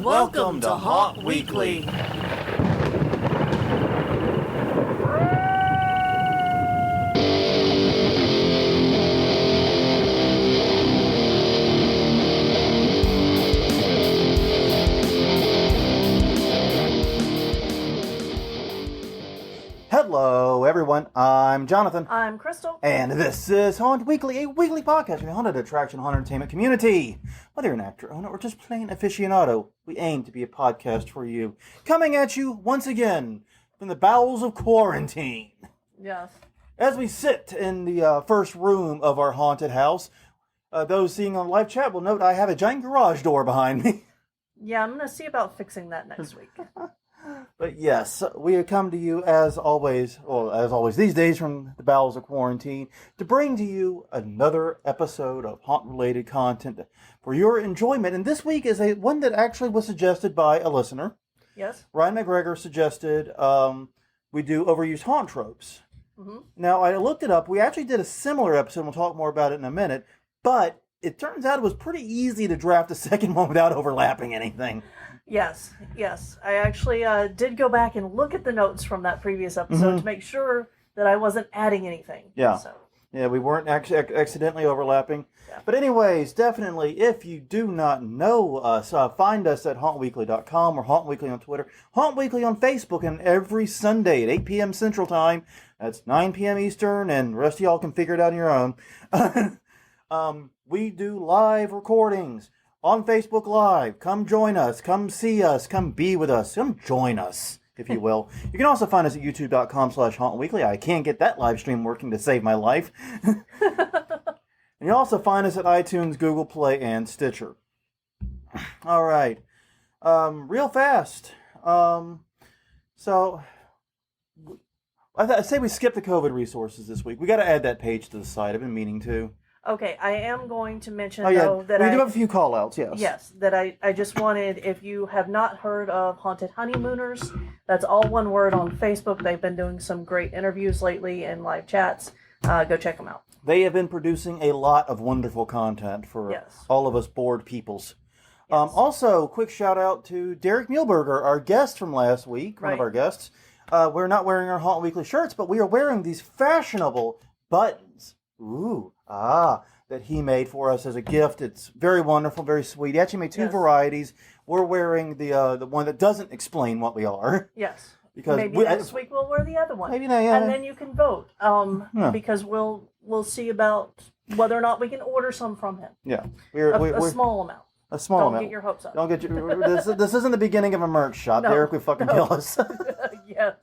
Welcome to Haunt Weekly. Hello, everyone. I'm Jonathan. I'm Crystal. And this is Haunt Weekly, a weekly podcast for the haunted attraction haunted entertainment community. Whether you're an actor, owner, or just plain aficionado, we aim to be a podcast for you. Coming at you once again from the bowels of quarantine. Yes. As we sit in the first room of our haunted house, those seeing on live chat will note I have a giant garage door behind me. Yeah, I'm going to see about fixing that next week. But yes, we have come to you as always these days from the bowels of quarantine, to bring to you another episode of haunt-related content for your enjoyment. And this week is one that actually was suggested by a listener. Yes. Ryan McGregor suggested we do Overused haunt tropes. Mm-hmm. Now, I looked it up. We actually did a similar episode, and we'll talk more about it in a minute. But it turns out it was pretty easy to draft a second one without overlapping anything. Yes. I actually did go back and look at the notes from that previous episode to make sure that I wasn't adding anything. Yeah. So. Yeah, we weren't accidentally overlapping. Yeah. But anyways, definitely, if you do not know us, find us at hauntweekly.com or Haunt Weekly on Twitter, Haunt Weekly on Facebook, and every Sunday at 8 p.m. Central Time. That's 9 p.m. Eastern, and the rest of y'all can figure it out on your own. We do live recordings on Facebook Live. Come join us. Come see us. Come be with us. Come join us, if you will. You can also find us at youtube.com/hauntweekly. I can't get that live stream working to save my life. And you also find us at iTunes, Google Play, and Stitcher. All right. Real fast. So I'd say we skipped the COVID resources this week. We got to add that page to the site. I've been meaning to. Okay, I am going to mention, Oh, yeah. though, that we do have a few call-outs, yes. Yes, that I just wanted, if you have not heard of Haunted Honeymooners, that's all one word on Facebook. They've been doing some great interviews lately and live chats. Go check them out. They have been producing a lot of wonderful content for all of us bored peoples. Yes. Also, quick shout-out to Derek Muehlberger, our guest from last week, one of our guests. We're not wearing our Haunt Weekly shirts, but we are wearing these fashionable buttons. That he made for us as a gift. It's very wonderful, very sweet. He actually made two varieties. We're wearing the one that doesn't explain what we are. Yes. Because maybe next week we'll wear the other one. Maybe not, yeah. And then you can vote. Because we'll see about whether or not we can order some from him. Yeah. We're a small amount. A small amount. Don't get your hopes up. Don't get your. This isn't the beginning of a merch shop. No, Derek would fucking kill us. Yes.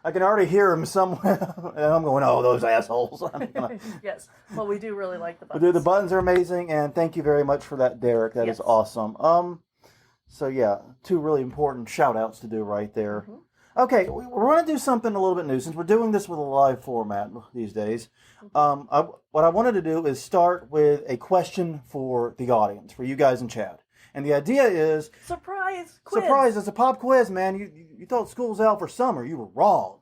I can already hear him somewhere, and I'm going, oh, those assholes. Yes. Well, we do really like the buttons. The buttons are amazing, and thank you very much for that, Derek. That is awesome. So, yeah, two really important shout-outs to do right there. Mm-hmm. Okay, we're going to do something a little bit new, since we're doing this with a live format these days. Mm-hmm. What I wanted to do is start with a question for the audience, for you guys in chat. And the idea is... Surprise quiz! Surprise! It's a pop quiz, man. You thought school's out for summer. You were wrong.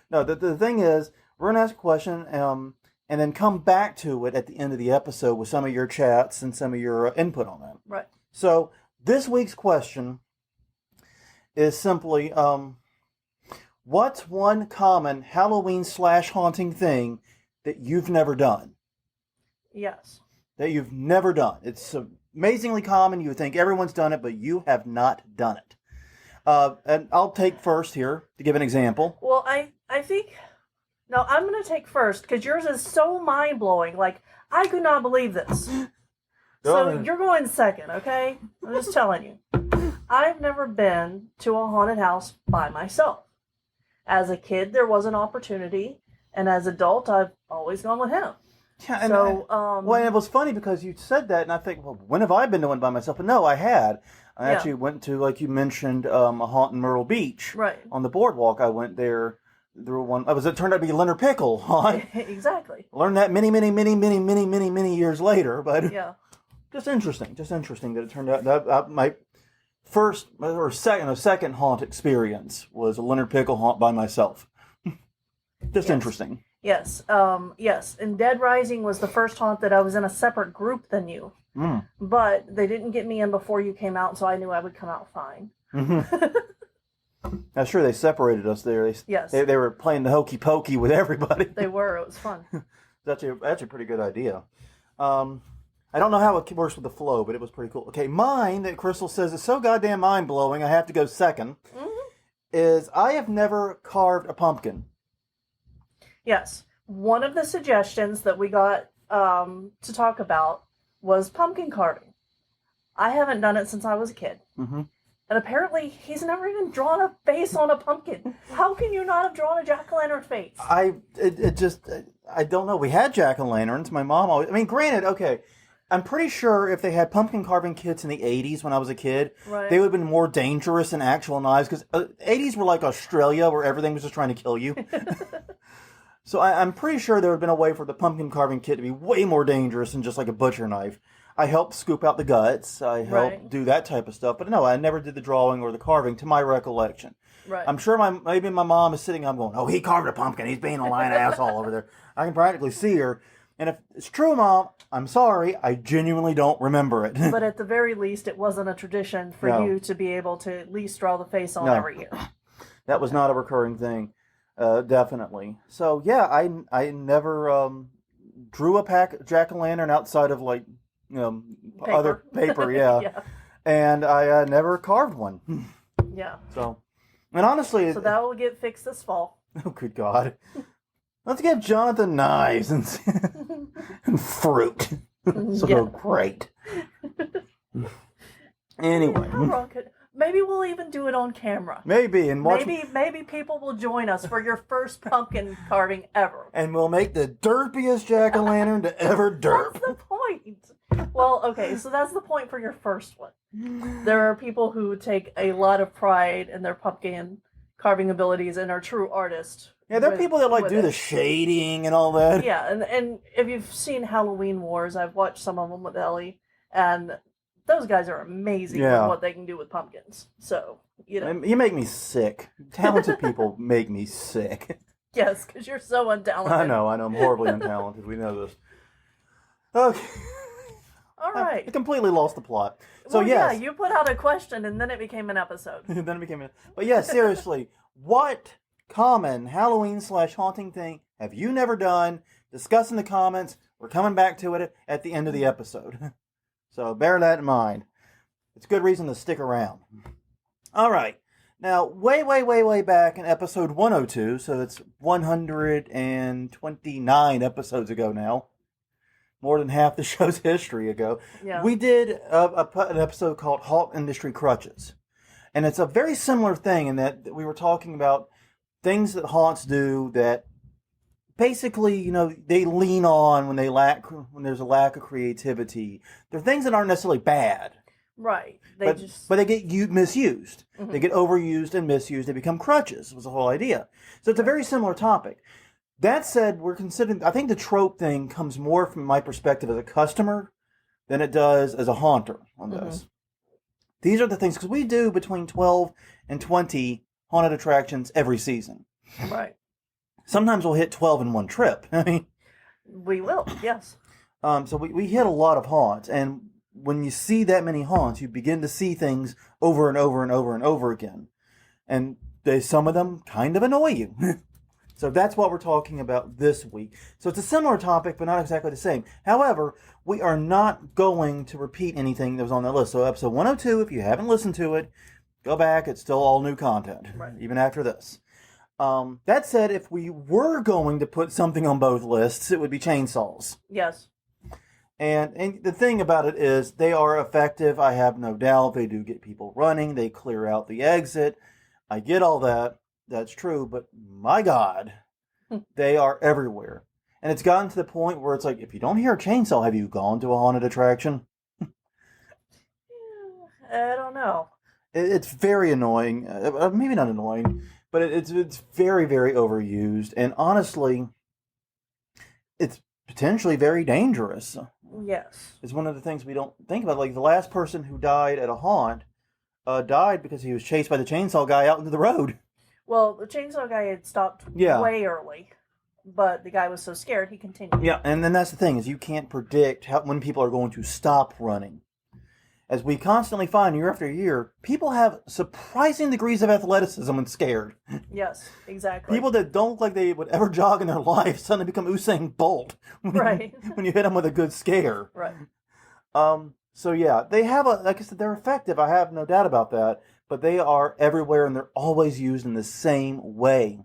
No, the thing is, we're going to ask a question and then come back to it at the end of the episode with some of your chats and some of your input on that. Right. So, this week's question is simply, what's one common Halloween/haunting thing that you've never done? Yes. That you've never done. It's amazingly common. You would think everyone's done it, but you have not done it. And I'll take first here to give an example. Well, I think... No, I'm going to take first, because yours is so mind-blowing. Like, I could not believe this. So you're going second, okay? I'm just telling you. I've never been to a haunted house by myself. As a kid, there was an opportunity, and as an adult, I've always gone with him. Yeah, and it was funny because you said that, and I think, well, when have I been to one by myself? But no, I had. I actually went to, like you mentioned, a haunt in Myrtle Beach. Right. On the boardwalk, I went there. There were one. It turned out to be Leonard Pickle haunt. Exactly. Learned that many years later, but just interesting that it turned out that my first or second haunt experience was a Leonard Pickle haunt by myself. Just interesting. Yes. Yes. And Dead Rising was the first haunt that I was in a separate group than you. But they didn't get me in before you came out, so I knew I would come out fine. That's true. They separated us there. Yes. They were playing the hokey pokey with everybody. They were. It was fun. That's a pretty good idea. I don't know how it works with the flow, but it was pretty cool. Okay, mine that Crystal says is so goddamn mind blowing. I have to go second. Is I have never carved a pumpkin. Yes. One of the suggestions that we got to talk about was pumpkin carving. I haven't done it since I was a kid. And apparently, he's never even drawn a face on a pumpkin. How can you not have drawn a jack-o'-lantern face? I don't know. We had jack-o'-lanterns. My mom always... I mean, granted, okay, I'm pretty sure if they had pumpkin carving kits in the 80s when I was a kid, they would have been more dangerous than actual knives, because 80s were like Australia, where everything was just trying to kill you. So I'm pretty sure there would have been a way for the pumpkin carving kit to be way more dangerous than just like a butcher knife. I helped scoop out the guts. I helped do that type of stuff. But no, I never did the drawing or the carving, to my recollection. I'm sure maybe my mom is sitting up going, oh, he carved a pumpkin. He's being a lying asshole over there. I can practically see her. And if it's true, Mom, I'm sorry. I genuinely don't remember it. But at the very least, it wasn't a tradition for you to be able to at least draw the face on every year. That was not a recurring thing. Definitely. So, yeah, I never drew a jack-o'-lantern outside of, like, paper. Other paper, yeah. And I never carved one. So, and honestly... So that will get fixed this fall. Oh, good God. Let's give Jonathan knives and fruit. So great. Anyway. Maybe we'll even do it on camera. Maybe. And watch... Maybe people will join us for your first pumpkin carving ever. And we'll make the derpiest jack-o'-lantern to ever derp. That's the point. Well, okay, so that's the point for your first one. There are people who take a lot of pride in their pumpkin carving abilities and are true artists. Yeah, there are people that do the shading and all that. Yeah, and if you've seen Halloween Wars, I've watched some of them with Ellie, and those guys are amazing with what they can do with pumpkins. So, You make me sick. Talented people make me sick. Yes, because you're so untalented. I know. I'm horribly untalented. We know this. Okay. All right. I completely lost the plot. So, yeah, you put out a question, and then it became an episode. But yeah, seriously, what common Halloween/haunting thing have you never done? Discuss in the comments. We're coming back to it at the end of the episode. So bear that in mind. It's a good reason to stick around. All right. Now, way back in episode 102, so it's 129 episodes ago now, more than half the show's history ago, we did an episode called Haunt Industry Crutches. And it's a very similar thing in that we were talking about things that haunts do that basically, they lean on when there's a lack of creativity. They're things that aren't necessarily bad. Right. But they get misused. They get overused and misused. They become crutches, was the whole idea. So it's a very similar topic. That said, I think the trope thing comes more from my perspective as a customer than it does as a haunter on this. These are the things, because we do between 12 and 20 haunted attractions every season. Right. Sometimes we'll hit 12 in one trip. I mean, we will, yes. So we hit a lot of haunts, and when you see that many haunts, you begin to see things over and over and over and over again. And some of them kind of annoy you. So that's what we're talking about this week. So it's a similar topic, but not exactly the same. However, we are not going to repeat anything that was on that list. So episode 102, if you haven't listened to it, go back. It's still all new content, even after this. That said, if we were going to put something on both lists, it would be chainsaws. Yes. And the thing about it is they are effective. I have no doubt. They do get people running. They clear out the exit. I get all that. That's true. But my God, they are everywhere. And it's gotten to the point where it's like, if you don't hear a chainsaw, have you gone to a haunted attraction? I don't know. It's very annoying. Maybe not annoying, but it's very, very overused. And honestly, it's potentially very dangerous. Yes. It's one of the things we don't think about. Like the last person who died at a haunt died because he was chased by the chainsaw guy out into the road. Well, the chainsaw guy had stopped way early. but the guy was so scared he continued. Yeah, and then that's the thing, is you can't predict when people are going to stop running. As we constantly find year after year, people have surprising degrees of athleticism when scared. Yes, exactly. People that don't look like they would ever jog in their life suddenly become Usain Bolt. Right. When you hit them with a good scare. Right. So yeah, they have like I said, they're effective. I have no doubt about that. But they are everywhere, and they're always used in the same way.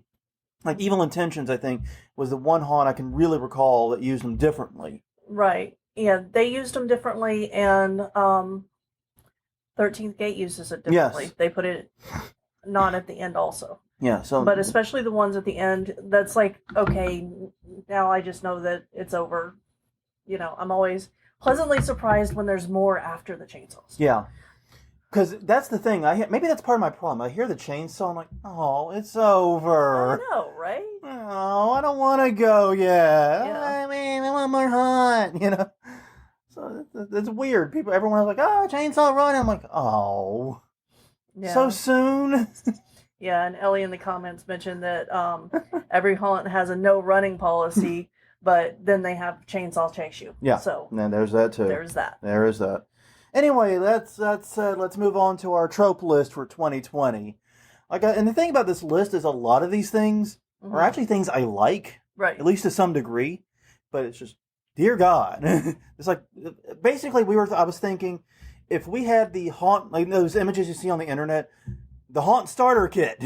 Like Evil Intentions, I think, was the one haunt I can really recall that used them differently. Right. Yeah, they used them differently, and 13th Gate uses it differently. Yes. They put it not at the end also. Yeah. So, but especially the ones at the end, that's like, okay, now I just know that it's over. You know, I'm always pleasantly surprised when there's more after the chainsaws. Yeah. Because that's the thing. Maybe that's part of my problem. I hear the chainsaw, I'm like, oh, it's over. I know, right? Oh, I don't want to go yet. Yeah. I mean, I want more haunt, you know? So it's weird. Everyone's like, oh, chainsaw run. I'm like, oh, Yeah. so soon? Yeah, and Ellie in the comments mentioned that every haunt has a no running policy, but then they have chainsaw chase you. Yeah. So and then there's that too. there's that. There is that. Anyway, let's move on to our trope list for 2020. And the thing about this list is a lot of these things are actually things I like, Right. at least to some degree. But it's just, dear God, it's like basically I was thinking, if we had the haunt, like those images you see on the internet, the haunt starter kit,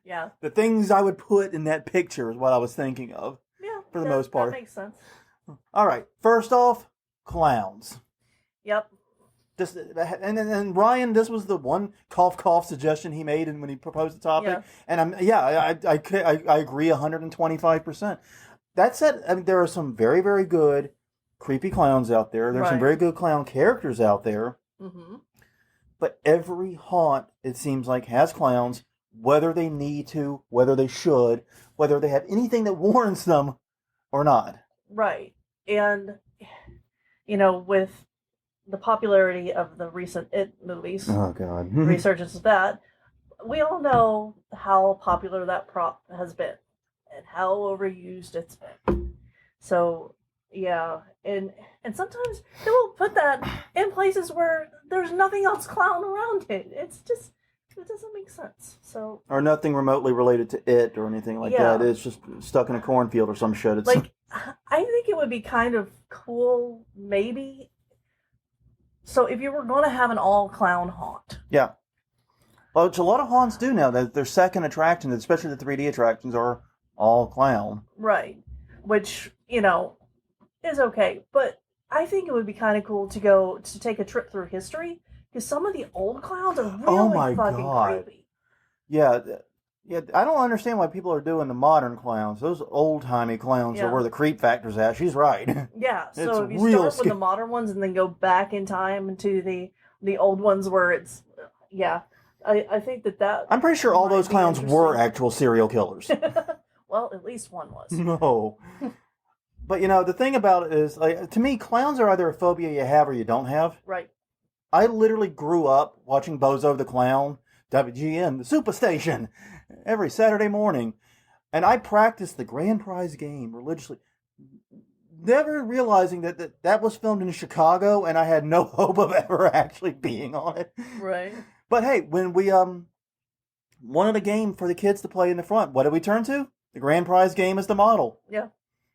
Yeah. the things I would put in that picture is what I was thinking of. Yeah. For the most part. That makes sense. All right, first off, clowns. Yep. And Ryan, this was the one cough suggestion he made when he proposed the topic, Yeah. and I agree 125%. That said, I mean, there are some very, very good creepy clowns out there. There's some Right. very good clown characters out there, Mm-hmm. but every haunt, it seems like, has clowns, whether they need to, whether they should, whether they have anything that warrants them or not. Right. And, you know, with the popularity of the recent It movies, Oh God, resurgence of that, we all know how popular that prop has been and how overused it's been. So, yeah, and sometimes they will put that in places where there's nothing else clown around it. It's just, it doesn't make sense. So, or nothing remotely related to it or anything like Yeah. that. It's just stuck in a cornfield or some shit. It's like, I think it would be kind of cool, maybe. So if you were going to have an all-clown haunt. Yeah. Well, which a lot of haunts do now. Their second attractions, especially the 3D attractions, are all clown. Right. Which, you know, is okay. But I think it would be kind of cool to take a trip through history, because some of the old clowns are really my fucking God. creepy. Yeah. Yeah, I don't understand why people are doing the modern clowns. Those old-timey clowns are where the creep factor's at. She's right. Yeah, so It's if you real start with the modern ones and then go back in time into the old ones where it's, I think that I'm pretty sure all might those be clowns were interesting. actual serial killers. Well, at least one was. No. But, you know, the thing about it is, like, to me, clowns are either a phobia you have or you don't have. Right. I literally grew up watching Bozo the Clown, WGN, the Superstation, every Saturday morning. And I practiced the grand prize game religiously, never realizing that was filmed in Chicago and I had no hope of ever actually being on it. Right. But hey, when we wanted a game for the kids to play in the front, what did we turn to? The grand prize game as the model. Yeah.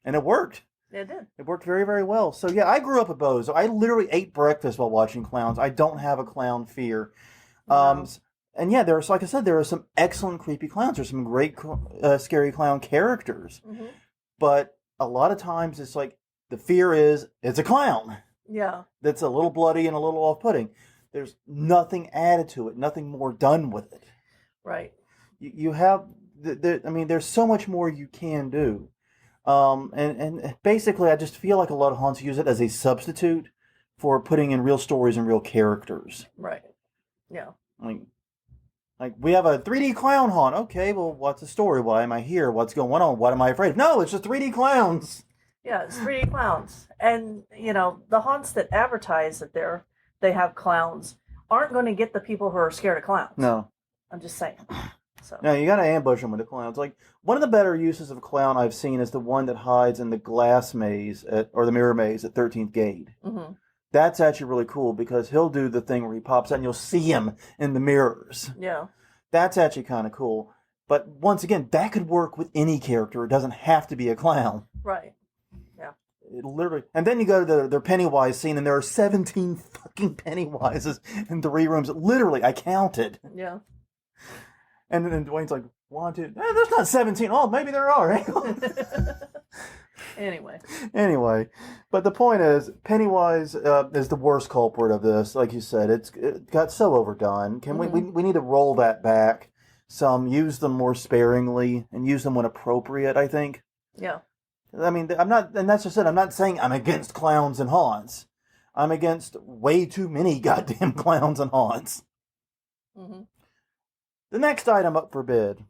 And it worked. It did. It worked very, very well. So yeah, I grew up a Bozo. I literally ate breakfast while watching clowns. I don't have a clown fear. No. And yeah, there's, like I said, there are some excellent creepy clowns. There's some great scary clown characters. Mm-hmm. But a lot of times it's like the fear is it's a clown. Yeah. That's a little bloody and a little off-putting. There's nothing added to it, nothing more done with it. Right. You have, I mean, there's so much more you can do. And basically, I just feel like a lot of haunts use it as a substitute for putting in real stories and real characters. Right. Yeah. Like we have a 3D clown haunt. Okay, well, what's the story? Why am I here? What's going on? What am I afraid of? No, it's just 3D clowns. Yeah, it's 3D clowns. And, you know, the haunts that advertise that they have clowns aren't going to get the people who are scared of clowns. No. I'm just saying. So No, you got to ambush them with the clowns. Like, one of the better uses of a clown I've seen is the one that hides in the glass maze or the mirror maze at 13th Gate. Mm-hmm. That's actually really cool because he'll do the thing where he pops out and you'll see him in the mirrors. Yeah. That's actually kind of cool. But once again, that could work with any character. It doesn't have to be a clown. Right. Yeah. It literally. And then you go to their Pennywise scene and there are 17 fucking Pennywises in 3 rooms. Literally, I counted. Yeah. And then Dwayne's like, 1, 2. There's not 17. Oh, maybe there are. Anyway, but the point is, Pennywise is the worst culprit of this. Like you said, it got so overdone. Can we need to roll that back some, use them more sparingly, and use them when appropriate, I think. Yeah. I mean, I'm not, and that's just it. I'm not saying I'm against clowns and haunts. I'm against way too many goddamn clowns and haunts. Mm-hmm. The next item up for bid.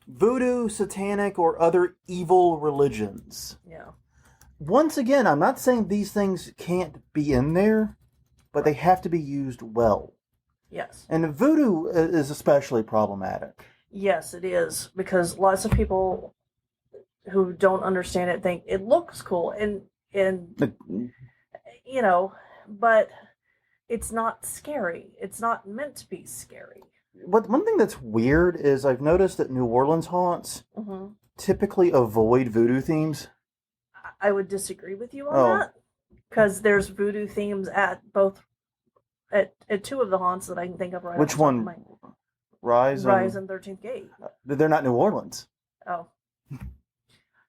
Voodoo, satanic, or other evil religions. Yeah. Once again, I'm not saying these things can't be in there, but they have to be used well. Yes. And voodoo is especially problematic. Yes, it is, because lots of people who don't understand it think it looks cool, and you know, but it's not scary. It's not meant to be scary. One thing that's weird is I've noticed that New Orleans haunts typically avoid voodoo themes. I would disagree with you on that, because there's voodoo themes at 2 of the haunts that I can think of right. Which one? Rise and 13th Gate. They're not New Orleans. Oh.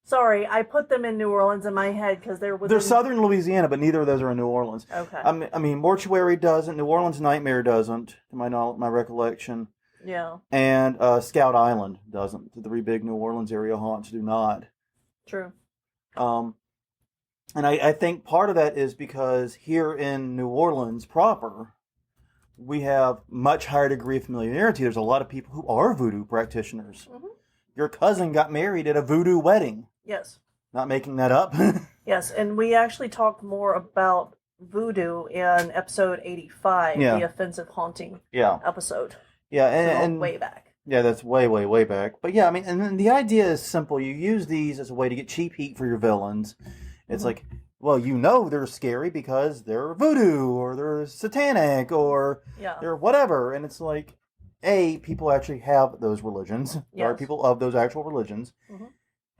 Sorry, I put them in New Orleans in my head because they're southern Louisiana, but neither of those are in New Orleans. Okay. I mean, Mortuary doesn't. New Orleans Nightmare doesn't, to my recollection. Yeah. And Scout Island doesn't. The 3 big New Orleans area haunts do not. True. And I think part of that is because here in New Orleans proper, we have much higher degree of familiarity. There's a lot of people who are voodoo practitioners. Mm-hmm. Your cousin got married at a voodoo wedding. Yes. Not making that up. Yes, and we actually talked more about voodoo in episode 85, the offensive haunting episode. Yeah, and way back. Yeah, that's way, way, way back. But yeah, I mean, and the idea is simple. You use these as a way to get cheap heat for your villains. It's like, well, you know they're scary because they're voodoo or they're satanic or they're whatever. And it's like, people actually have those religions. Yes. There are people of those actual religions. Mm-hmm.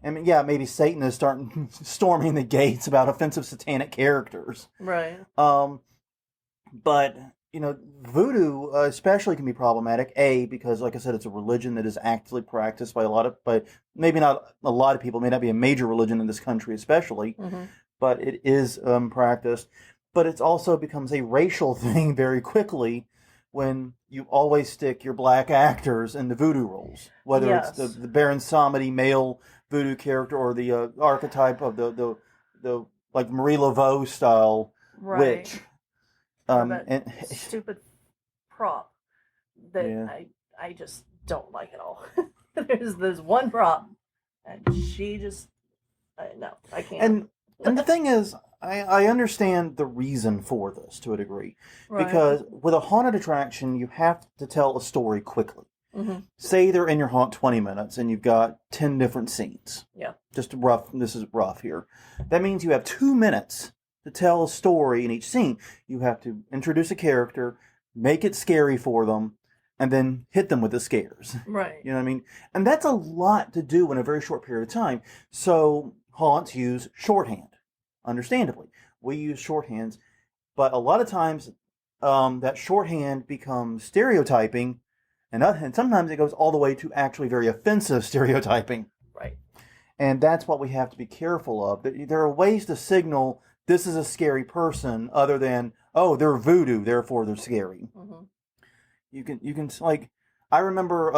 I mean, yeah, maybe Satan is storming the gates about offensive satanic characters. Right. But, you know, voodoo especially can be problematic. Because, like I said, it's a religion that is actively practiced by maybe not a lot of people. It may not be a major religion in this country especially, but it is practiced. But it also becomes a racial thing very quickly when you always stick your black actors in the voodoo roles, whether it's the Baron Samedi male voodoo character or the archetype of the like Marie Laveau style witch. And stupid prop that I just don't like at all. There's one prop, and she just no, I can't. And the thing is, I understand the reason for this to a degree. Right. Because with a haunted attraction, you have to tell a story quickly. Mm-hmm. Say they're in your haunt 20 minutes and you've got 10 different scenes. Yeah. Just rough. This is rough here. That means you have 2 minutes to tell a story in each scene. You have to introduce a character, make it scary for them, and then hit them with the scares. Right. You know what I mean? And that's a lot to do in a very short period of time. So haunts use shorthand. Understandably, we use shorthands, but a lot of times that shorthand becomes stereotyping, and sometimes it goes all the way to actually very offensive stereotyping. Right. And that's what we have to be careful of. There are ways to signal this is a scary person other than, oh, they're voodoo, therefore they're scary. Mm-hmm. You can like, I remember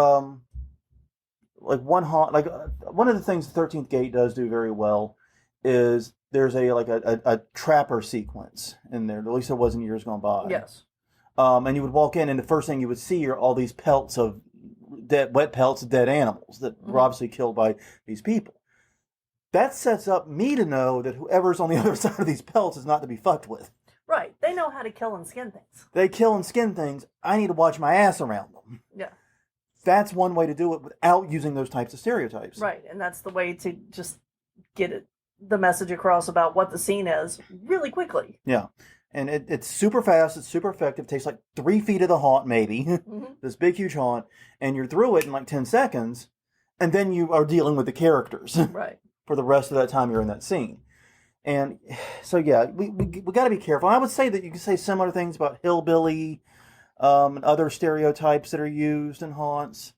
like one of the things the 13th Gate does do very well is there's a trapper sequence in there. At least there was in years gone by. Yes. And you would walk in, and the first thing you would see are all these pelts of wet pelts of dead animals that were obviously killed by these people. That sets up me to know that whoever's on the other side of these pelts is not to be fucked with. Right. They know how to kill and skin things. They kill and skin things. I need to watch my ass around them. Yeah. that's one way to do it without using those types of stereotypes. Right, and that's the way to just get the message across about what the scene is really quickly. Yeah. And it's super fast, it's super effective. It takes like 3 feet of the haunt, maybe. This big, huge haunt. And you're through it in like 10 seconds. And then you are dealing with the characters. Right. For the rest of that time you're in that scene. And so, yeah, we got to be careful. I would say that you can say similar things about hillbilly and other stereotypes that are used in haunts.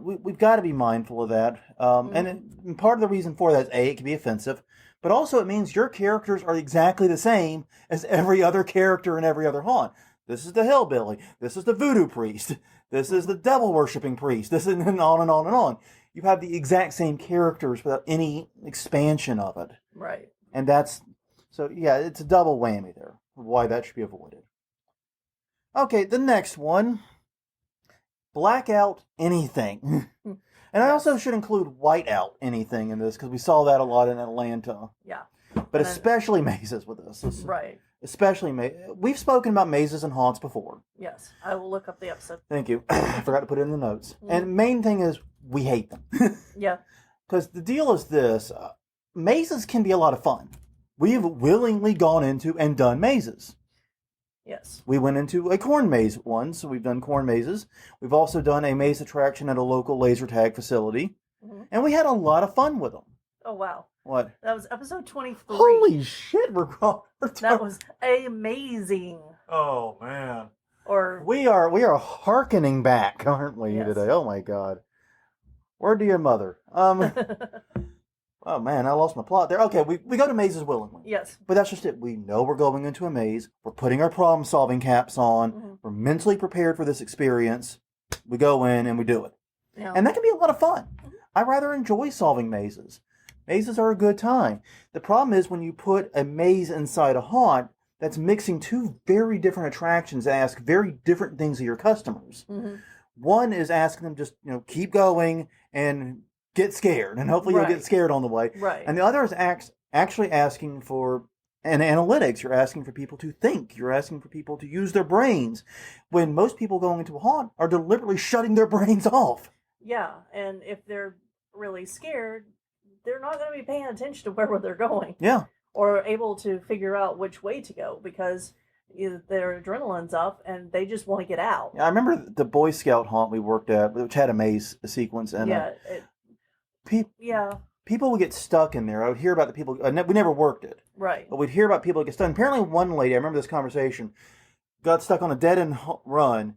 We've got to be mindful of that. And part of the reason for that is, A, it can be offensive, but also it means your characters are exactly the same as every other character in every other haunt. This is the hillbilly. This is the voodoo priest. This is the devil-worshipping priest. This is and on and on and on. You have the exact same characters without any expansion of it. Right. And so yeah, it's a double whammy there, why that should be avoided. Okay, the next one. Blackout anything. And I also should include whiteout anything in this, because we saw that a lot in Atlanta. Yeah. But especially mazes with this. Right. Especially we've spoken about mazes and haunts before. Yes, I will look up the episode. Thank you. I forgot to put it in the notes. And main thing is, we hate them. Yeah. Because the deal is this. Mazes can be a lot of fun. We've willingly gone into and done mazes. Yes. We went into a corn maze once, so we've done corn mazes. We've also done a maze attraction at a local laser tag facility. And we had a lot of fun with them. Oh, wow. What? That was episode 23. Holy shit, that was amazing. Oh, man. Or We are hearkening back, aren't we, Yes. today? Oh, my God. Word to your mother. Oh, man, I lost my plot there. Okay, we go to mazes willingly. Yes. But that's just it. We know we're going into a maze. We're putting our problem-solving caps on. We're mentally prepared for this experience. We go in and we do it. Yeah. And that can be a lot of fun. I rather enjoy solving mazes. Mazes are a good time. The problem is when you put a maze inside a haunt, that's mixing two very different attractions that ask very different things of your customers. One is asking them just, keep going and get scared, and hopefully you'll get scared on the way. Right. And the other is actually asking for an analytics. You're asking for people to think. You're asking for people to use their brains. When most people going into a haunt are deliberately shutting their brains off. Yeah, and if they're really scared, they're not going to be paying attention to where they're going. Yeah. Or able to figure out which way to go because their adrenaline's up and they just want to get out. Yeah, I remember the Boy Scout haunt we worked at, which had a maze sequence. And people would get stuck in there. I would hear about the people. We never worked it. Right. But we'd hear about people that get stuck. Apparently one lady, I remember this conversation, got stuck on a dead-end run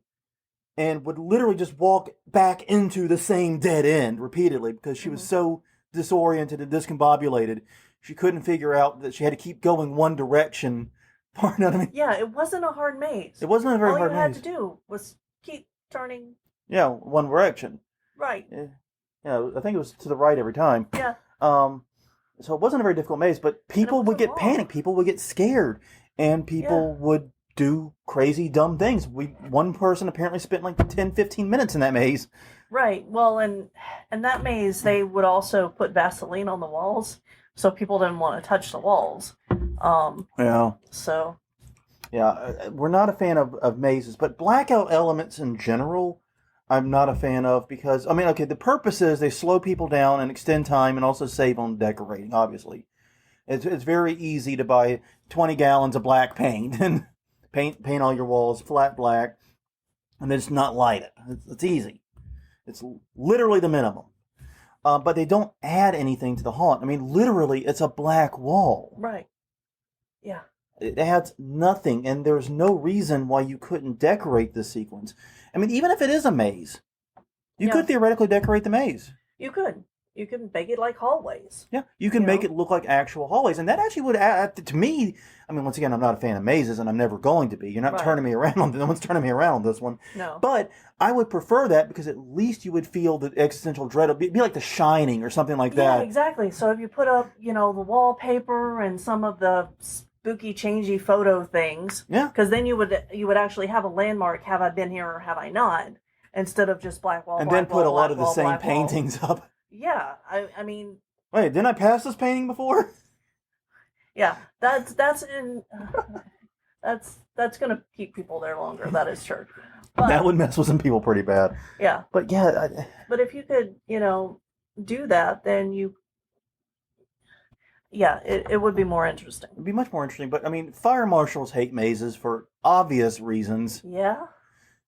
and would literally just walk back into the same dead end repeatedly because she was so disoriented and discombobulated. She couldn't figure out that she had to keep going one direction. You know what I mean? Yeah, it wasn't a hard maze. It wasn't a very hard maze. All you had to do was keep turning. Yeah, one direction. Right. Yeah, I think it was to the right every time. Yeah. So it wasn't a very difficult maze, but people would get panicked. People would get scared. And people would do crazy, dumb things. One person apparently spent like 10, 15 minutes in that maze. Right. Well, and that maze, they would also put Vaseline on the walls, so people didn't want to touch the walls. Yeah. So. Yeah, we're not a fan of mazes, but blackout elements in general, I'm not a fan of because, the purpose is they slow people down and extend time and also save on decorating, obviously. It's very easy to buy 20 gallons of black paint and paint all your walls flat black and then just not light it. It's easy. It's literally the minimum. But they don't add anything to the haunt. Literally, it's a black wall. Right. Yeah. It adds nothing, and there's no reason why you couldn't decorate this sequence. Even if it is a maze, you could theoretically decorate the maze. You could. You can make it like hallways. Yeah, you can make it look like actual hallways, and that actually would add, to me, once again, I'm not a fan of mazes, and I'm never going to be. You're not turning me around on no one's turning me around on this one. No. But I would prefer that because at least you would feel the existential dread. It'd be like The Shining or something like that. Yeah, exactly. So if you put up, the wallpaper and some of the spooky, changey photo things. Yeah. Because then you would actually have a landmark. Have I been here or have I not? Instead of just black wall. And black then put wall, a lot of black the wall, same black wall. paintings up. Yeah, I mean. Wait, didn't I pass this painting before? Yeah, that's gonna keep people there longer. That is true. That would mess with some people pretty bad. Yeah. But yeah. But if you could, do that, then it would be more interesting. It'd be much more interesting. But, fire marshals hate mazes for obvious reasons. Yeah.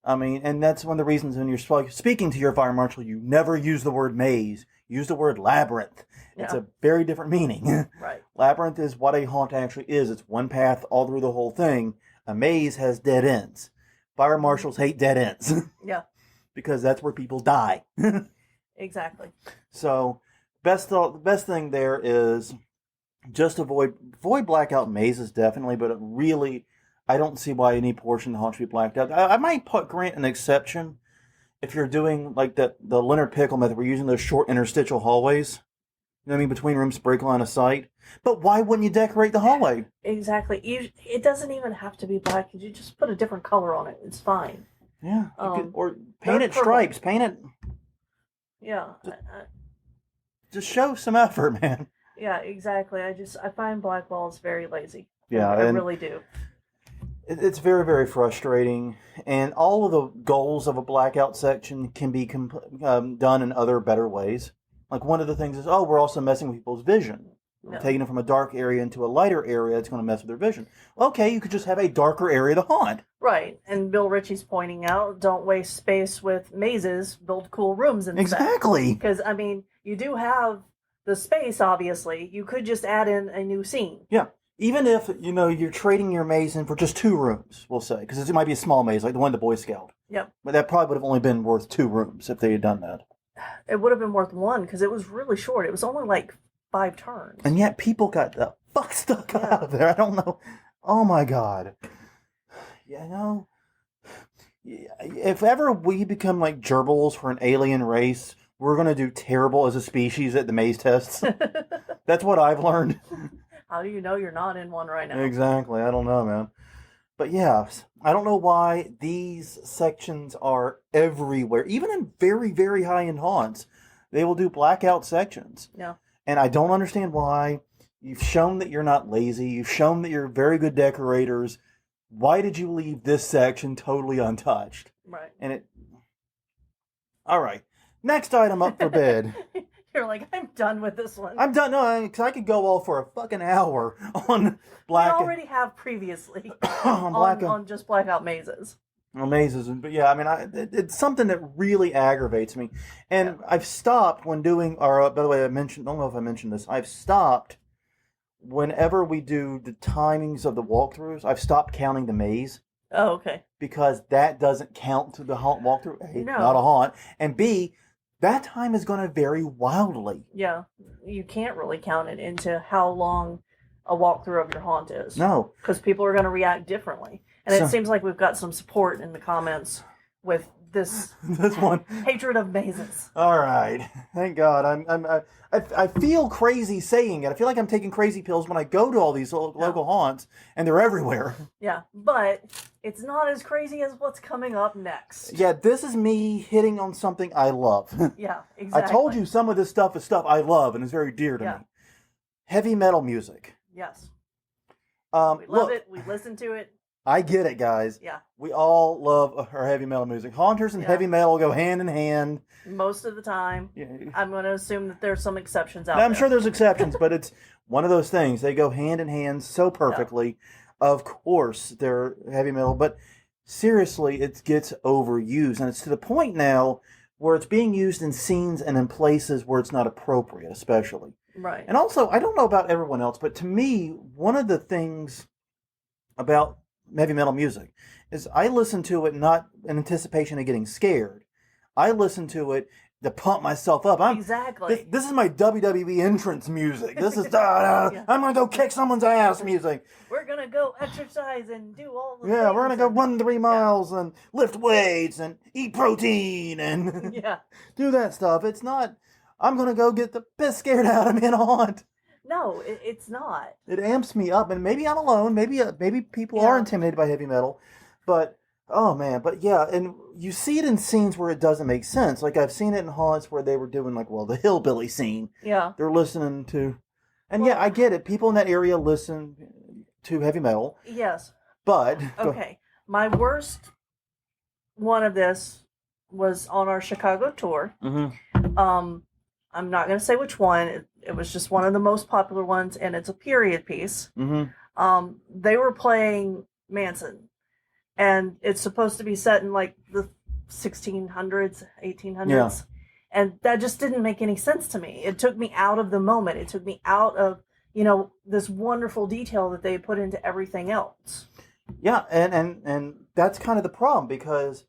And that's one of the reasons when you're speaking to your fire marshal, you never use the word maze. Use the word labyrinth. It's a very different meaning. Right. Labyrinth is what a haunt actually is. It's one path all through the whole thing. A maze has dead ends. Fire marshals hate dead ends. Yeah. Because that's where people die. Exactly. So, the best thing there is just avoid blackout mazes, definitely, but really, I don't see why any portion of the haunt should be blacked out. I might grant an exception if you're doing like the Leonard Pickle method. We're using those short interstitial hallways. You know what I mean? Between rooms, break line of sight. But why wouldn't you decorate the hallway? Exactly. It doesn't even have to be black. You just put a different color on it. It's fine. Yeah. Or paint it stripes. Paint it. Yeah. Just show some effort, man. Yeah, exactly. I find black walls very lazy. Yeah. I really do. It's very, very frustrating. And all of the goals of a blackout section can be done in other, better ways. Like one of the things is, we're also messing with people's vision. We're taking them from a dark area into a lighter area. It's going to mess with their vision. Okay, you could just have a darker area to haunt. Right. And Bill Ritchie's pointing out, don't waste space with mazes. Build cool rooms instead. Exactly. Because, you do have the space, obviously. You could just add in a new scene. Yeah. Even if, you're trading your maze in for just 2 rooms, we'll say. Because it might be a small maze, like the one at the Boy Scout. Yep. But that probably would have only been worth 2 rooms if they had done that. It would have been worth 1 because it was really short. It was only like 5 turns. And yet people got the fuck stuck out of there. I don't know. Oh my God. If ever we become like gerbils for an alien race, we're going to do terrible as a species at the maze tests. That's what I've learned. How do you know you're not in one right now? Exactly. I don't know, man. But yeah, I don't know why these sections are everywhere. Even in very, very high-end haunts, they will do blackout sections. Yeah. And I don't understand why. You've shown that you're not lazy. You've shown that you're very good decorators. Why did you leave this section totally untouched? Right. All right. Next item up for bid. You're like, I'm done with this one. I'm done. No, because I could go all for a fucking hour on blackout. We already have previously on on just blackout mazes. Mazes, but yeah, it's something that really aggravates me, and I've stopped when doing. Or by the way, don't know if I mentioned this. I've stopped whenever we do the timings of the walkthroughs. I've stopped counting the maze. Oh, okay. Because that doesn't count to the haunt walkthrough. A, No. Not a haunt, and B, that time is going to vary wildly. Yeah, you can't really count it into how long a walkthrough of your haunt is. No. Because people are going to react differently. And it seems like we've got some support in the comments with this one hatred of mazes. All right, thank God. I feel crazy saying it. I feel like I'm taking crazy pills when I go to all these local haunts, and they're everywhere. Yeah, but it's not as crazy as what's coming up next. Yeah, this is me hitting on something I love. Yeah, exactly. I told you some of this stuff is stuff I love and is very dear to me. Heavy metal music. Yes. We love it. We listen to it. I get it, guys. Yeah. We all love our heavy metal music. Haunters and heavy metal go hand in hand. Most of the time. Yeah. I'm going to assume that there's some exceptions out there. I'm sure there's exceptions, but it's one of those things. They go hand in hand so perfectly. Yeah. Of course, they're heavy metal, but seriously, it gets overused. And it's to the point now where it's being used in scenes and in places where it's not appropriate, especially. Right. And also, I don't know about everyone else, but to me, one of the things about heavy metal music is I listen to it not in anticipation of getting scared. I listen to it to pump myself up. Exactly. This is my WWE entrance music. This is I'm gonna go kick someone's ass music. We're gonna go exercise and do all the we're gonna go run 3 miles yeah. and lift weights and eat protein and yeah. do that stuff. It's not I'm gonna go get the piss scared out of me in a haunt. No, it's not. It amps me up, and maybe I'm alone. Maybe people are intimidated by heavy metal, but oh man, but yeah, and you see it in scenes where it doesn't make sense. Like I've seen it in haunts where they were doing the hillbilly scene. Yeah, they're listening to, and I get it. People in that area listen to heavy metal. Yes, but okay, my worst one of this was on our Chicago tour. Mm-hmm. I'm not going to say which one. It was just one of the most popular ones, and it's a period piece. Mm-hmm. They were playing Manson, and it's supposed to be set in like the 1600s, 1800s. Yeah. And that just didn't make any sense to me. It took me out of the moment. It took me out of, this wonderful detail that they put into everything else. Yeah, and that's kind of the problem, because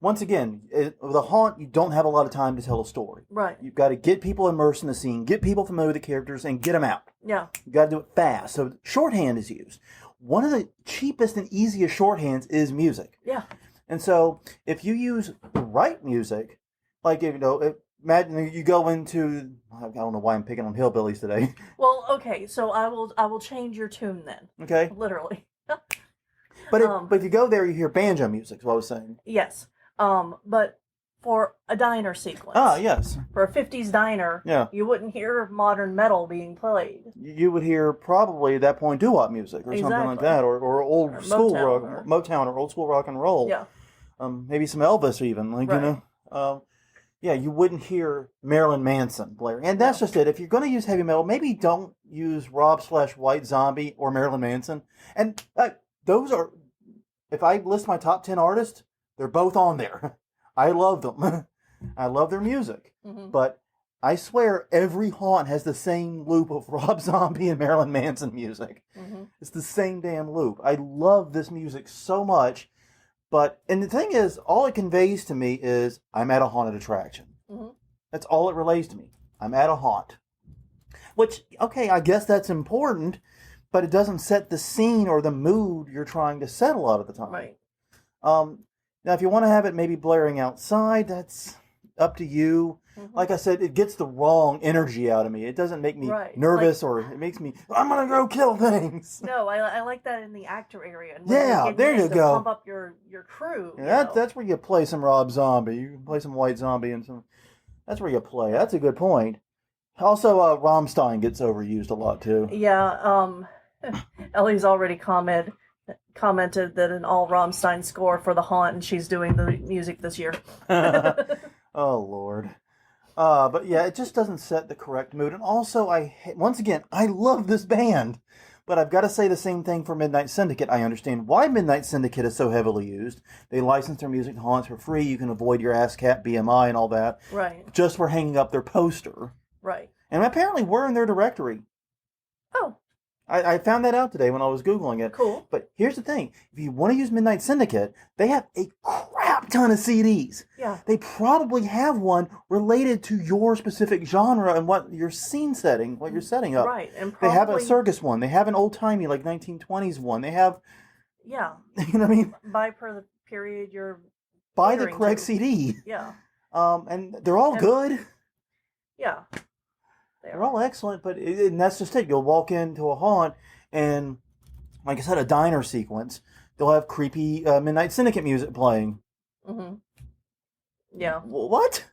once again, with a haunt, you don't have a lot of time to tell a story. Right. You've got to get people immersed in the scene, get people familiar with the characters, and get them out. Yeah. You've got to do it fast. So shorthand is used. One of the cheapest and easiest shorthands is music. Yeah. And so if you use the right music, like, imagine you go into, I don't know why I'm picking on hillbillies today. Well, okay, so I will change your tune then. Okay. Literally. But if you go there, you hear banjo music, is what I was saying. Yes. But for a diner sequence. Ah, yes. For a 50s diner, Yeah. you wouldn't hear modern metal being played. You would hear probably at that point doo-wop music or something like that, or old Or school Motown, rock, Motown or old school rock and roll. Yeah. Maybe some Elvis even, Right. Yeah, you wouldn't hear Marilyn Manson blaring. And that's just it. If you're going to use heavy metal, maybe don't use Rob/White Zombie or Marilyn Manson. And those are, if I list my top 10 artists, they're both on there. I love them. I love their music. Mm-hmm. But I swear every haunt has the same loop of Rob Zombie and Marilyn Manson music. Mm-hmm. It's the same damn loop. I love this music so much. And the thing is, all it conveys to me is I'm at a haunted attraction. Mm-hmm. That's all it relays to me. I'm at a haunt. Which, okay, I guess that's important, but it doesn't set the scene or the mood you're trying to set a lot of the time. Right. Now, if you want to have it maybe blaring outside, that's up to you. Mm-hmm. Like I said, it gets the wrong energy out of me. It doesn't make me nervous, or it makes me, I'm going to go kill things. No, I like that in the actor area. And yeah, there you go. Pump up your crew. Yeah, that's where you play some Rob Zombie. You can play some White Zombie and some. That's where you play. That's a good point. Also, Rammstein gets overused a lot too. Yeah. Ellie's already commented that an all Rammstein score for the haunt, and she's doing the music this year. Oh Lord. But yeah, it just doesn't set the correct mood. And also, once again, I love this band. But I've got to say the same thing for Midnight Syndicate. I understand why Midnight Syndicate is so heavily used. They license their music to haunts for free. You can avoid your ASCAP, BMI, and all that. Right. Just for hanging up their poster. Right. And apparently we're in their directory. Oh. I found that out today when I was Googling it. Cool. But here's the thing. If you want to use Midnight Syndicate, they have a crap ton of CDs. Yeah. They probably have one related to your specific genre and what your scene setting, what you're setting up. Right. And They have a circus one. They have an old-timey, like 1920s one. They have... Yeah. You know what I mean? By per the period you're... Buy the correct CD. Yeah. And they're all good. Yeah. They're all excellent, and that's just it. You'll walk into a haunt, and like I said, a diner sequence, they'll have creepy Midnight Syndicate music playing. Mm-hmm. Yeah. What?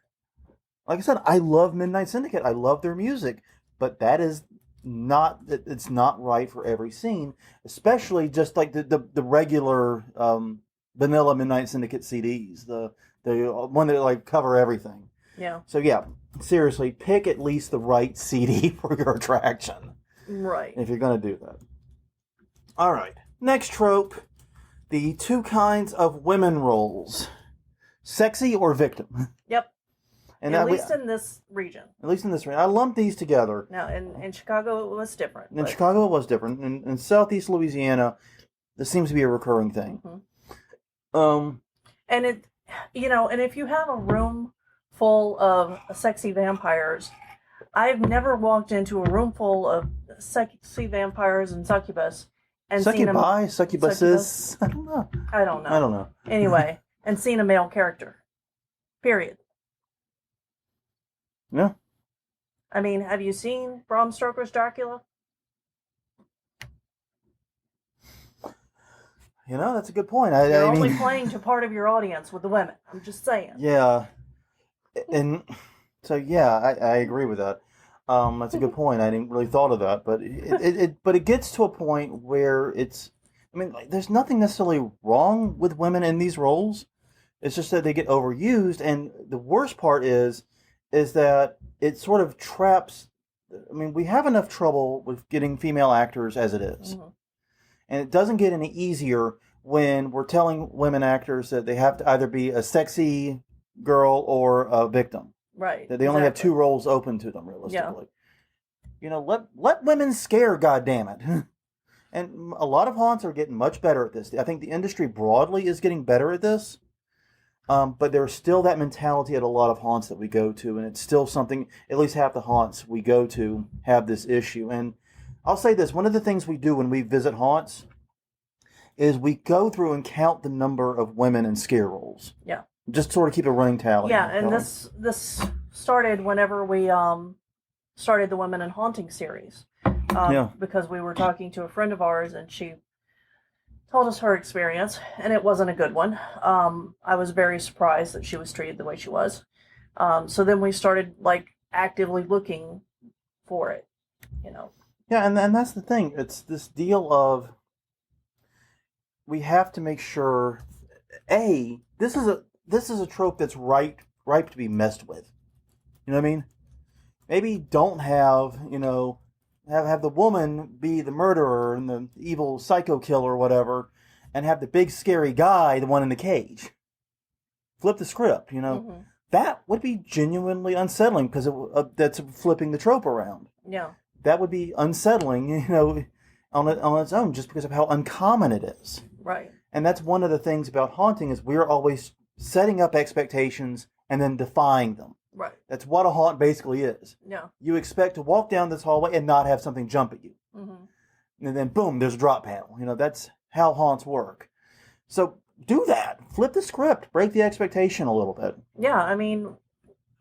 Like I said, I love Midnight Syndicate. I love their music, but it's not right for every scene, especially just like the regular vanilla Midnight Syndicate CDs, the one that like cover everything. Yeah. So yeah, seriously, pick at least the right CD for your attraction. Right. If you're going to do that. All right. Next trope, the two kinds of women roles. Sexy or victim. Yep. And at least in this region. At least in this region. I lumped these together. Now, in Chicago, it was different. In Chicago, it was different. In Southeast Louisiana, this seems to be a recurring thing. Mm-hmm. And and if you have a room full of sexy vampires, I've never walked into a room full of sexy vampires and succubus and seen them. Succubuses. I don't know. I don't know. Anyway, and seen a male character. Period. Yeah. I mean, have you seen Bram Stoker's Dracula? That's a good point. You're only playing to part of your audience with the women. I'm just saying. Yeah. And so, yeah, I agree with that. That's a good point. I didn't really thought of that, but it gets to a point where there's nothing necessarily wrong with women in these roles. It's just that they get overused, and the worst part is that it sort of traps. I mean, we have enough trouble with getting female actors as it is. Mm-hmm. And it doesn't get any easier when we're telling women actors that they have to either be a sexy girl or a victim. Right. That they only have two roles open to them, realistically. Yeah. Let women scare, goddammit. And a lot of haunts are getting much better at this. I think the industry broadly is getting better at this. But there's still that mentality at a lot of haunts that we go to, and it's still something, at least half the haunts we go to have this issue. And I'll say this, one of the things we do when we visit haunts is we go through and count the number of women in scare rolls. Yeah. Just sort of keep a running tally. Yeah, and this started whenever we started the Women in Haunting series. Because we were talking to a friend of ours, and she told us her experience, and it wasn't a good one. I was very surprised that she was treated the way she was. So then we started, actively looking for it, Yeah, and that's the thing. It's this deal of we have to make sure, this is a trope that's ripe to be messed with. You know what I mean? Maybe don't have, have the woman be the murderer and the evil psycho killer or whatever, and have the big scary guy, the one in the cage. Flip the script, Mm-hmm. That would be genuinely unsettling because that's flipping the trope around. Yeah. That would be unsettling, on its own, just because of how uncommon it is. Right. And that's one of the things about haunting is we're always setting up expectations and then defying them. Right. That's what a haunt basically is. Yeah. You expect to walk down this hallway and not have something jump at you. Mm-hmm. And then boom, there's a drop panel. That's how haunts work. So do that. Flip the script. Break the expectation a little bit. Yeah, I mean,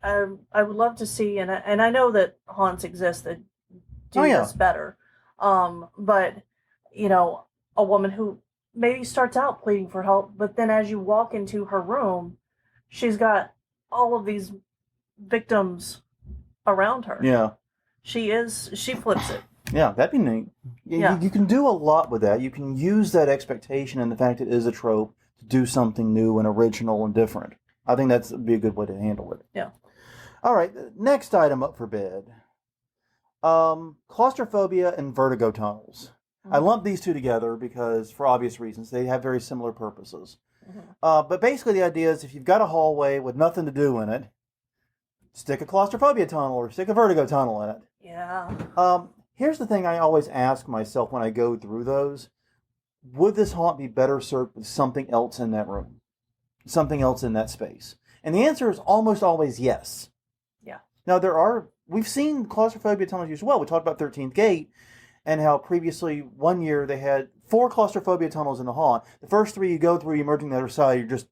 I would love to see, and I know that haunts exist that do this better. But, a woman who maybe starts out pleading for help, but then as you walk into her room, she's got all of these victims around her. Yeah. She flips it. Yeah, that'd be neat. Yeah. You can do a lot with that. You can use that expectation and the fact it is a trope to do something new and original and different. I think that'd be a good way to handle it. Yeah. All right, next item up for bid. Claustrophobia and vertigo tunnels. Mm-hmm. I lumped these two together because, for obvious reasons, they have very similar purposes. Mm-hmm. But basically the idea is if you've got a hallway with nothing to do in it, stick a claustrophobia tunnel or stick a vertigo tunnel in it. Yeah. Here's the thing I always ask myself when I go through those. Would this haunt be better served with something else in that room? Something else in that space? And the answer is almost always yes. Yeah. Now, we've seen claustrophobia tunnels used well. We talked about 13th Gate and how previously one year they had 4 claustrophobia tunnels in the haunt. The first 3 you go through, you emerge on the other side, you're just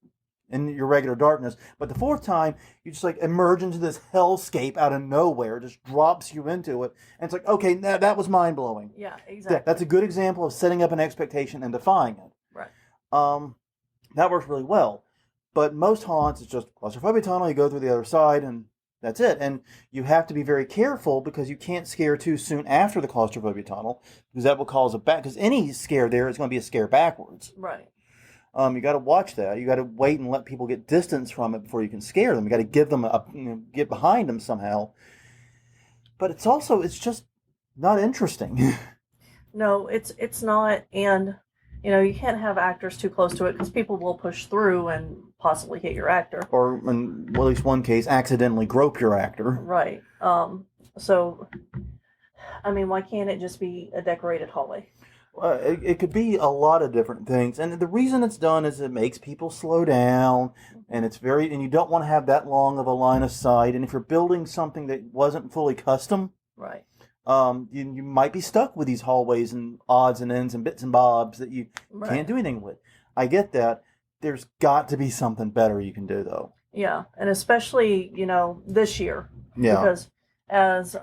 in your regular darkness. But the 4th time, you just emerge into this hellscape out of nowhere. It just drops you into it. And it's like, okay, that was mind-blowing. Yeah, exactly. That's a good example of setting up an expectation and defying it. Right. That works really well. But most haunts, it's just claustrophobia tunnel, you go through the other side, and that's it. And you have to be very careful because you can't scare too soon after the claustrophobia tunnel because that will cause because any scare there is going to be a scare backwards. Right. You got to watch that. You got to wait and let people get distance from it before you can scare them. You got to give them get behind them somehow. But it's just not interesting. No, it's not, and you can't have actors too close to it because people will push through and possibly hit your actor. Or in at least one case, accidentally grope your actor. Right. So, I mean, why can't it just be a decorated hallway? It could be a lot of different things, and the reason it's done is it makes people slow down, and and you don't want to have that long of a line of sight. And if you're building something that wasn't fully custom, right, you might be stuck with these hallways and odds and ends and bits and bobs that you can't do anything with. I get that. There's got to be something better you can do, though. Yeah, and especially this year, because as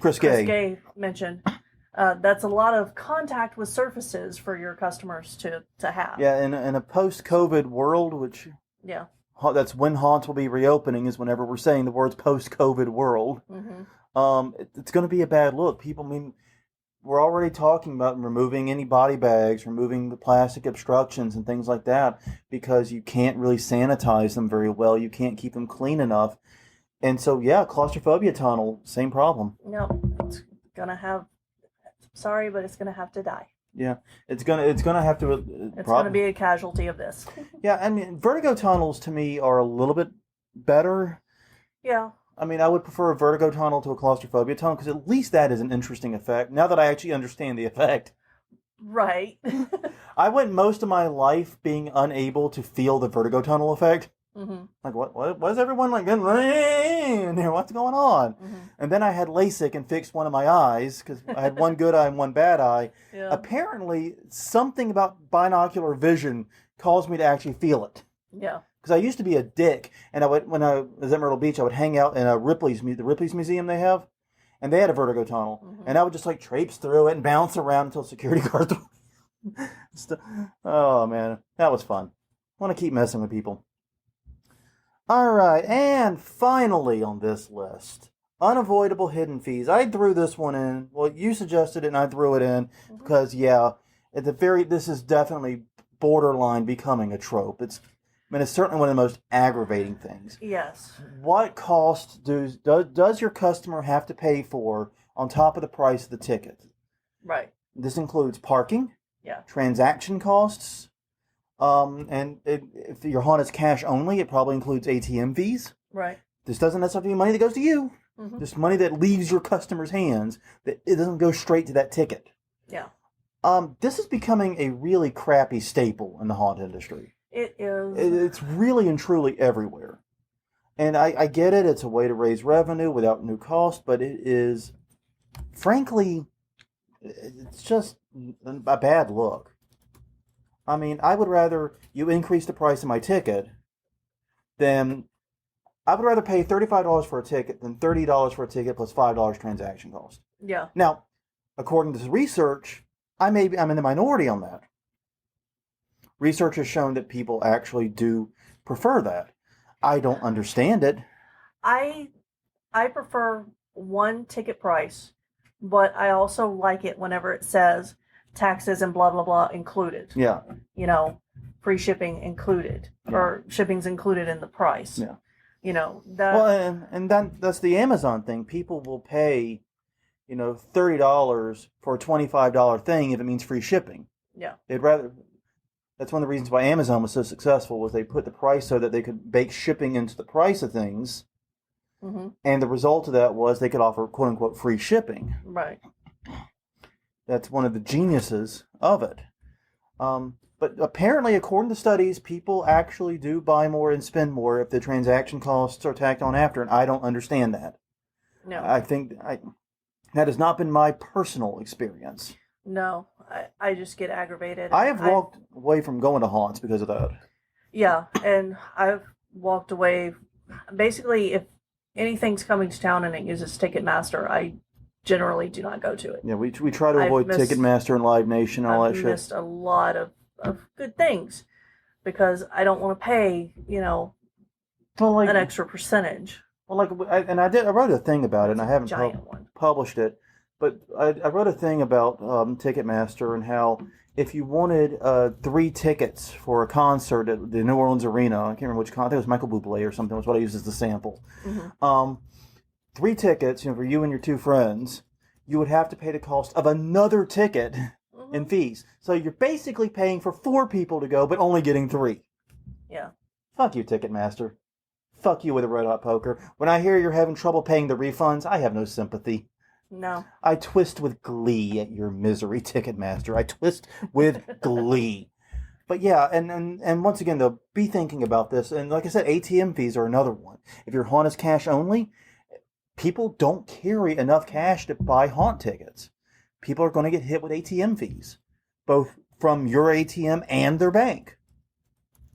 Chris Gay mentioned. That's a lot of contact with surfaces for your customers to have. Yeah, in a post-COVID world, which that's when haunts will be reopening, is whenever we're saying the words post-COVID world. Mm-hmm. It's going to be a bad look. we're already talking about removing any body bags, removing the plastic obstructions and things like that, because you can't really sanitize them very well. You can't keep them clean enough. And so, yeah, claustrophobia tunnel, same problem. No, it's gonna have. Sorry, but it's gonna have to die. Yeah, it's gonna have to. It's gonna be a casualty of this. Yeah, I mean, vertigo tunnels to me are a little bit better. Yeah. I mean, I would prefer a vertigo tunnel to a claustrophobia tunnel because at least that is an interesting effect. Now that I actually understand the effect. Right. I went most of my life being unable to feel the vertigo tunnel effect. Mm-hmm. Like, what is everyone like? What's going on? Mm-hmm. And then I had LASIK and fixed one of my eyes because I had one good eye and one bad eye. Yeah. Apparently, something about binocular vision caused me to actually feel it. Yeah. Because I used to be a dick, and when I was at Myrtle Beach, I would hang out in the Ripley's Museum they have, and they had a vertigo tunnel, and I would just like traipse through it and bounce around until security guard. Oh man, that was fun. I want to keep messing with people. All right, and finally on this list, unavoidable hidden fees. I threw this one in. Well, you suggested it, and I threw it in because this is definitely borderline becoming a trope. It's certainly one of the most aggravating things. Yes. What cost does your customer have to pay for on top of the price of the ticket? Right. This includes parking, Yeah. transaction costs, if your haunt is cash only, it probably includes ATM fees. Right. This doesn't necessarily mean money that goes to you. Mm-hmm. This money that leaves your customer's hands, that it doesn't go straight to that ticket. Yeah. This is becoming a really crappy staple in the haunt industry. It is. It's really and truly everywhere. And I get it. It's a way to raise revenue without new cost, but it is, frankly, it's just a bad look. I mean, I would rather you increase the price of my ticket than... I would rather pay $35 for a ticket than $30 for a ticket plus $5 transaction cost. Yeah. Now, according to this research, I'm in the minority on that. Research has shown that people actually do prefer that. I don't understand it. I prefer one ticket price, but I also like it whenever it says taxes and blah blah blah included. Yeah. You know, free shipping included, or shipping's included in the price. Yeah. You know that. Well, and that's the Amazon thing. People will pay, $30 for a $25 thing if it means free shipping. Yeah. They'd rather. That's one of the reasons why Amazon was so successful, was they put the price so that they could bake shipping into the price of things. Mm-hmm. And the result of that was they could offer quote unquote free shipping. Right. That's one of the geniuses of it. But apparently, according to studies, people actually do buy more and spend more if the transaction costs are tacked on after, and I don't understand that. No. I think that has not been my personal experience. No, I just get aggravated. I have walked away from going to haunts because of that. Yeah, and I've walked away. Basically, if anything's coming to town and it uses Ticketmaster, I generally do not go to it. Yeah, we try to avoid Ticketmaster and Live Nation and all that shit. I've missed a lot of good things because I don't want to pay, an extra percentage. Well, I wrote a thing about it, and I haven't published it, but I wrote a thing about Ticketmaster and how if you wanted 3 tickets for a concert at the New Orleans Arena, I can't remember which concert, I think it was Michael Bublé or something, was what I used as the sample. Mm-hmm. 3 tickets, for you and your 2 friends, you would have to pay the cost of another ticket in fees. So you're basically paying for 4 people to go, but only getting 3. Yeah. Fuck you, Ticketmaster. Fuck you with a red hot poker. When I hear you're having trouble paying the refunds, I have no sympathy. No. I twist with glee at your misery, Ticketmaster. I twist with glee. But yeah, and once again, though, be thinking about this. And like I said, ATM fees are another one. If your haunt is cash only, people don't carry enough cash to buy haunt tickets. People are going to get hit with ATM fees, both from your ATM and their bank.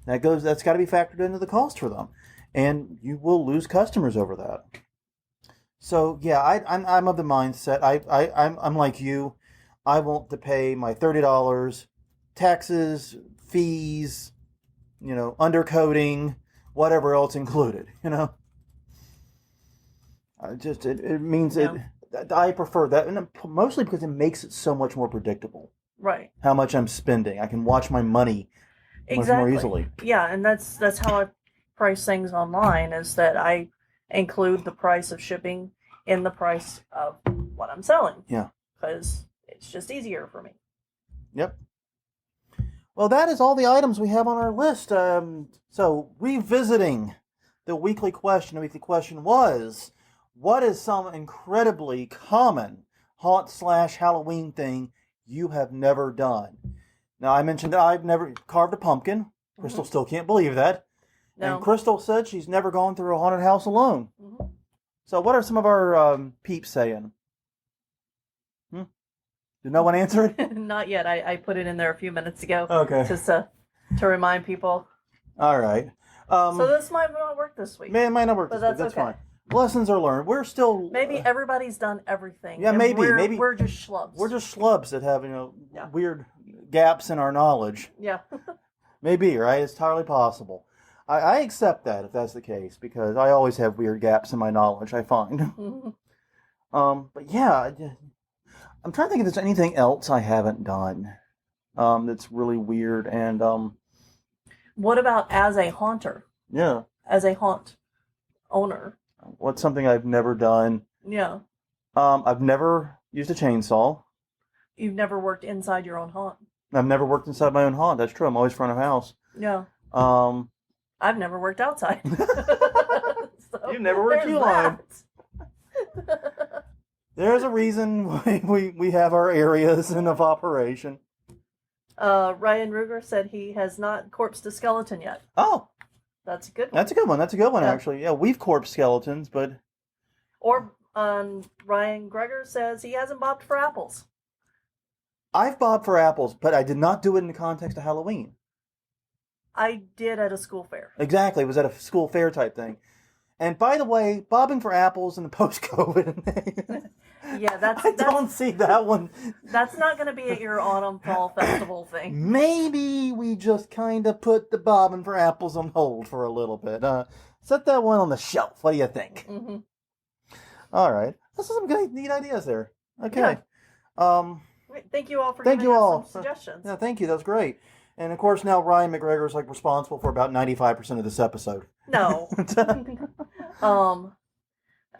That's got to be factored into the cost for them, and you will lose customers over that. So yeah, I'm of the mindset. I'm like you. I want to pay my $30, taxes, fees, undercoating, whatever else included. It means it. I prefer that, and mostly because it makes it so much more predictable. Right. How much I'm spending. I can watch my money much more easily. Yeah, and that's how I price things online, is that I include the price of shipping in the price of what I'm selling. Yeah. Because it's just easier for me. Yep. Well, that is all the items we have on our list. So, revisiting the weekly question. The weekly question was, what is some incredibly common haunt/Halloween thing you have never done? Now, I mentioned that I've never carved a pumpkin. Crystal still can't believe that. No. And Crystal said she's never gone through a haunted house alone. Mm-hmm. So what are some of our peeps saying? Did no one answer it? Not yet. I put it in there a few minutes ago. Okay. Just to remind people. All right. So this might not work this week. It might not work But this week. that's That's okay. fine. Lessons are learned. We're still... Maybe everybody's done everything. Yeah, and maybe. We're just schlubs. We're just schlubs that have, Yeah. weird gaps in our knowledge. Yeah. Maybe, right? It's entirely possible. I accept that if that's the case, because I always have weird gaps in my knowledge, I find. But yeah, I'm trying to think if there's anything else I haven't done that's really weird. And What about as a haunter? yeah, As a haunt owner? what's something I've never done? Yeah. I've never used a chainsaw. You've never worked inside your own haunt? I've never worked inside my own haunt. That's true. I'm always front of house. Yeah. I've never worked outside. So, You've never worked Q-line. There's a reason why we have our areas of operation. Ryan Ruger said he has not corpsed a skeleton yet. Oh, That's a good one. that's a good one. That's a good one, Yeah. actually. Yeah, we've corpse skeletons, but... Or Ryan Greger says he hasn't bobbed for apples. I've bobbed for apples, but I did not do it in the context of Halloween. I did at a school fair. Exactly. It was at a school fair type thing. And by the way, bobbing for apples in the post-COVID... Yeah, I don't see that one. That's not going to be at your autumn fall festival thing. Maybe we just kind of put the bobbing for apples on hold for a little bit. Set that one on the shelf. What do you think? Mm-hmm. All right. Those are some good, neat ideas there. Okay. Yeah. Thank you all for Thank giving you us all. some suggestions. Yeah, thank you. That was great. And of course, now Ryan McGregor is like responsible for about 95% of this episode. No.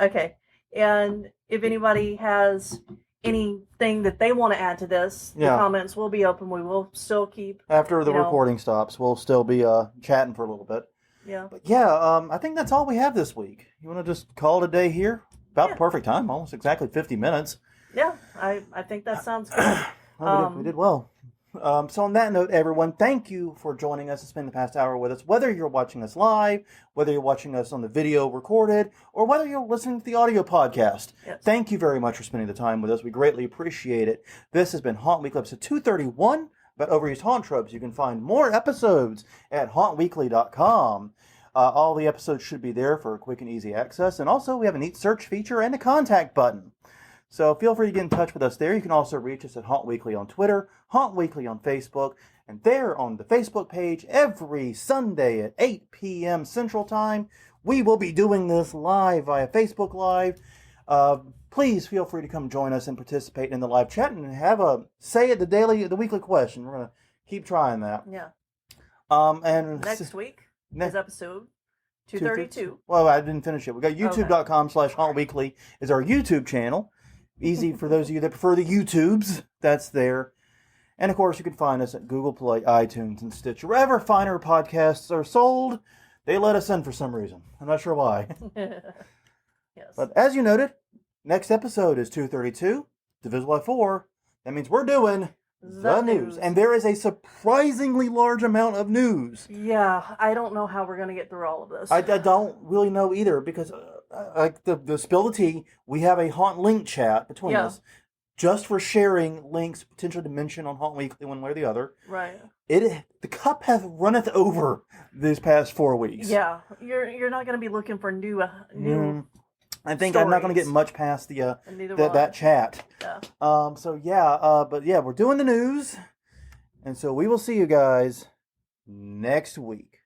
Okay. And if anybody has anything that they want to add to this, the comments will be open. We will still keep... After the recording stops, we'll still be chatting for a little bit. Yeah. But yeah, I think that's all we have this week. You want to just call it a day here? About the perfect time. Almost exactly 50 minutes. Yeah, I think that sounds good. We did well. So on that note, everyone, thank you for joining us to spend the past hour with us. Whether you're watching us live, whether you're watching us on the video recorded, or whether you're listening to the audio podcast, thank you very much for spending the time with us. We greatly appreciate it. This has been Haunt Weekly episode 231 about overused haunt tropes. You can find more episodes at hauntweekly.com. All the episodes should be there for quick and easy access. And also, we have a neat search feature and a contact button. So feel free to get in touch with us there. You can also reach us at Haunt Weekly on Twitter, Haunt Weekly on Facebook, and there on the Facebook page every Sunday at 8 p.m. Central Time, we will be doing this live via Facebook Live. Please feel free to come join us and participate in the live chat and have a say at the weekly question. We're going to keep trying that. Yeah. And next week is episode 232. Well, I didn't finish it. We got youtube.com/hauntweekly is our YouTube channel. Easy for those of you that prefer the YouTubes. That's there. And, of course, you can find us at Google Play, iTunes, and Stitcher. Wherever finer podcasts are sold, they let us in for some reason. I'm not sure why. Yes. But as you noted, next episode is 232, divisible by 4. That means we're doing the news. And there is a surprisingly large amount of news. Yeah, I don't know how we're going to get through all of this. I don't really know either because, the spill the tea, we have a Haunt Link chat between us just for sharing links potentially to mention on Haunt Weekly one way or the other. Right. The cup hath runneth over these past 4 weeks. Yeah, you're not going to be looking for new I think stories. I'm not going to get much past that chat. Yeah. But we're doing the news, and so we will see you guys next week.